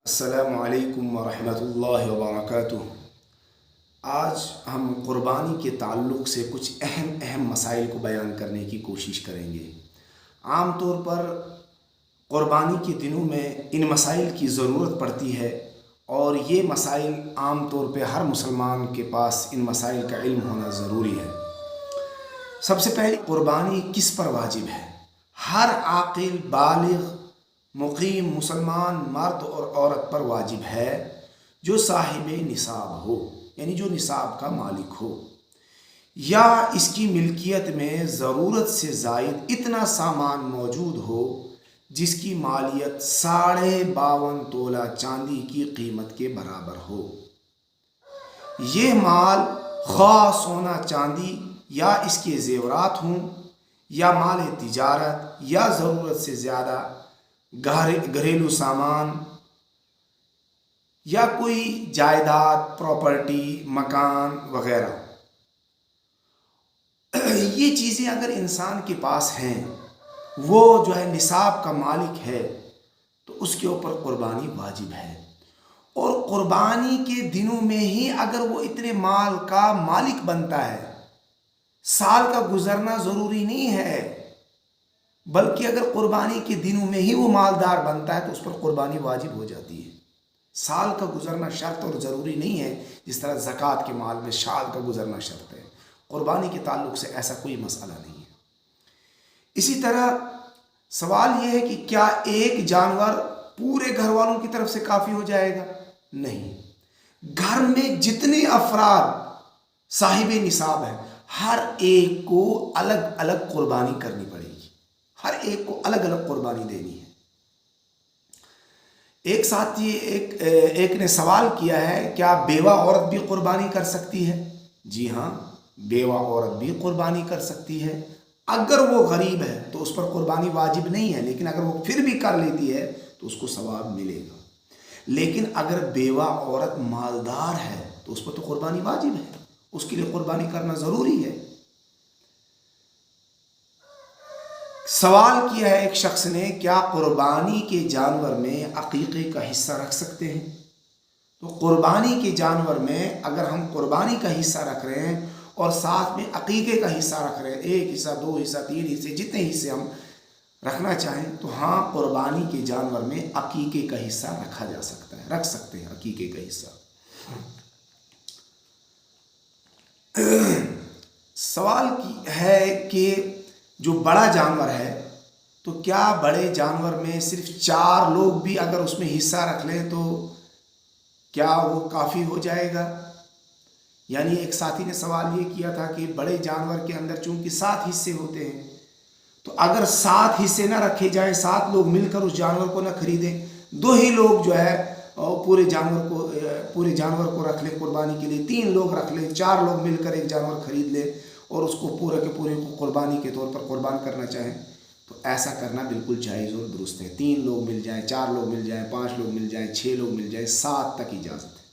السلام علیکم ورحمۃ اللہ وبرکاتہ۔ آج ہم قربانی کے تعلق سے کچھ اہم مسائل کو بیان کرنے کی کوشش کریں گے۔ عام طور پر قربانی کے دنوں میں ان مسائل کی ضرورت پڑتی ہے، اور یہ مسائل عام طور پہ ہر مسلمان کے پاس ان مسائل کا علم ہونا ضروری ہے۔ سب سے پہلے قربانی کس پر واجب ہے؟ ہر عاقل بالغ مقیم مسلمان مرد اور عورت پر واجب ہے جو صاحب نصاب ہو، یعنی جو نصاب کا مالک ہو، یا اس کی ملکیت میں ضرورت سے زائد اتنا سامان موجود ہو جس کی مالیت 52.5 تولہ چاندی کی قیمت کے برابر ہو۔ یہ مال خواہ سونا چاندی یا اس کے زیورات ہوں، یا مال تجارت، یا ضرورت سے زیادہ گھریلو سامان، یا کوئی جائیداد پراپرٹی مکان وغیرہ، یہ چیزیں اگر انسان کے پاس ہیں، وہ جو ہے نصاب کا مالک ہے، تو اس کے اوپر قربانی واجب ہے۔ اور قربانی کے دنوں میں ہی اگر وہ اتنے مال کا مالک بنتا ہے، سال کا گزرنا ضروری نہیں ہے، بلکہ اگر قربانی کے دنوں میں ہی وہ مالدار بنتا ہے تو اس پر قربانی واجب ہو جاتی ہے۔ سال کا گزرنا شرط اور ضروری نہیں ہے، جس طرح زکوٰۃ کے مال میں سال کا گزرنا شرط ہے۔ قربانی کے تعلق سے ایسا کوئی مسئلہ نہیں ہے۔ اسی طرح سوال یہ ہے کہ کیا ایک جانور پورے گھر والوں کی طرف سے کافی ہو جائے گا؟ نہیں، گھر میں جتنے افراد صاحب نصاب ہیں، ہر ایک کو الگ الگ قربانی کرنی پڑے گی، ہر ایک کو الگ الگ قربانی دینی ہے۔ ایک ساتھی ایک نے سوال کیا ہے، کیا بیوہ عورت بھی قربانی کر سکتی ہے؟ جی ہاں، بیوہ عورت بھی قربانی کر سکتی ہے۔ اگر وہ غریب ہے تو اس پر قربانی واجب نہیں ہے، لیکن اگر وہ پھر بھی کر لیتی ہے تو اس کو ثواب ملے گا۔ لیکن اگر بیوہ عورت مالدار ہے تو اس پر تو قربانی واجب ہے، اس کے لیے قربانی کرنا ضروری ہے۔ سوال کیا ہے ایک شخص نے، کیا قربانی کے جانور میں عقیقے کا حصہ رکھ سکتے ہیں؟ تو قربانی کے جانور میں اگر ہم قربانی کا حصہ رکھ رہے ہیں اور ساتھ میں عقیقے کا حصہ رکھ رہے ہیں، 1 حصہ 2 حصہ 3 حصے، جتنے حصے ہم رکھنا چاہیں، تو ہاں، قربانی کے جانور میں عقیقے کا حصہ رکھا جا سکتا ہے، رکھ سکتے ہیں عقیقے کا حصہ۔ سوال ہے کہ جو بڑا جانور ہے، تو کیا بڑے جانور میں صرف 4 لوگ بھی اگر اس میں حصہ رکھ لیں تو کیا وہ کافی ہو جائے گا؟ یعنی ایک ساتھی نے سوال یہ کیا تھا کہ بڑے جانور کے اندر چونکہ 7 حصے ہوتے ہیں، تو اگر 7 حصے نہ رکھے جائیں، 7 لوگ مل کر اس جانور کو نہ خریدیں، 2 ہی لوگ جو ہے پورے جانور کو رکھ لیں قربانی کے لیے، 3 لوگ رکھ لیں، 4 لوگ مل کر ایک جانور خرید لیں اور اس کو پورے کے پورے کو قربانی کے طور پر قربان کرنا چاہیں، تو ایسا کرنا بالکل جائز اور درست ہے۔ 3 لوگ مل جائیں، 4 لوگ مل جائیں، 5 لوگ مل جائیں، 6 لوگ مل جائیں، 7 تک اجازت ہے۔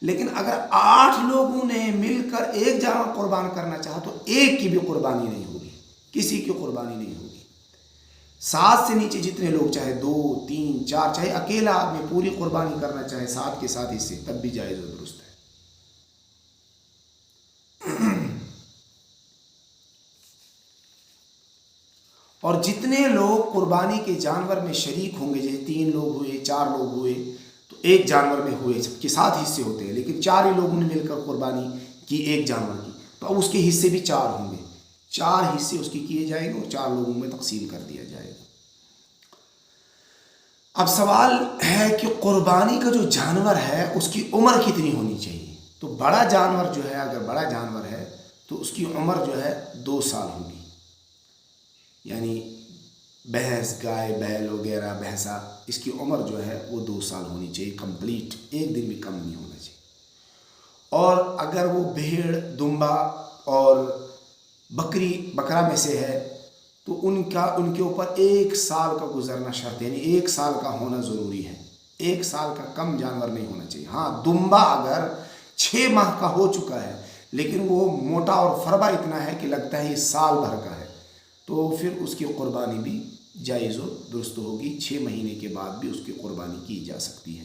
لیکن اگر 8 لوگوں نے مل کر ایک جانور قربان کرنا چاہا تو ایک کی بھی قربانی نہیں ہوگی، کسی کی قربانی نہیں ہوگی۔ 7 سے نیچے جتنے لوگ، چاہے 2 3 4، چاہے اکیلا آدمی پوری قربانی کرنا چاہے 7 کے 7 حصے، تب بھی جائز اور درست ہے۔ اور جتنے لوگ قربانی کے جانور میں شریک ہوں گے، جیسے 3 لوگ ہوئے، 4 لوگ ہوئے، تو ایک جانور میں ہوئے، سب کے 7 حصے ہوتے ہیں، لیکن 4 ہی لوگوں نے مل کر قربانی کی ایک جانور کی، تو اب اس کے حصے بھی 4 ہوں گے، 4 حصے اس کی کیے جائیں گے اور 4 لوگوں میں تقسیم کر دیا جائے گا۔ اب سوال ہے کہ قربانی کا جو جانور ہے اس کی عمر کتنی ہونی چاہیے؟ تو بڑا جانور جو ہے، اگر بڑا جانور ہے تو اس کی عمر جو ہے 2 سال ہوگی، یعنی بھینس، گائے، بیل وغیرہ، بھینسا، اس کی عمر جو ہے وہ 2 سال ہونی چاہیے کمپلیٹ، ایک دن بھی کم نہیں ہونا چاہیے۔ اور اگر وہ بھیڑ، دمبا اور بکرا میں سے ہے تو ان کے اوپر 1 سال کا گزرنا شرط ہے، یعنی 1 سال کا ہونا ضروری ہے، 1 سال کا کم جانور نہیں ہونا چاہیے۔ ہاں، دمبا اگر 6 ماہ کا ہو چکا ہے لیکن وہ موٹا اور فربا اتنا ہے کہ لگتا ہے یہ سال بھر کا ہے، تو پھر اس کی قربانی بھی جائز و درست ہوگی، 6 مہینے کے بعد بھی اس کی قربانی کی جا سکتی ہے۔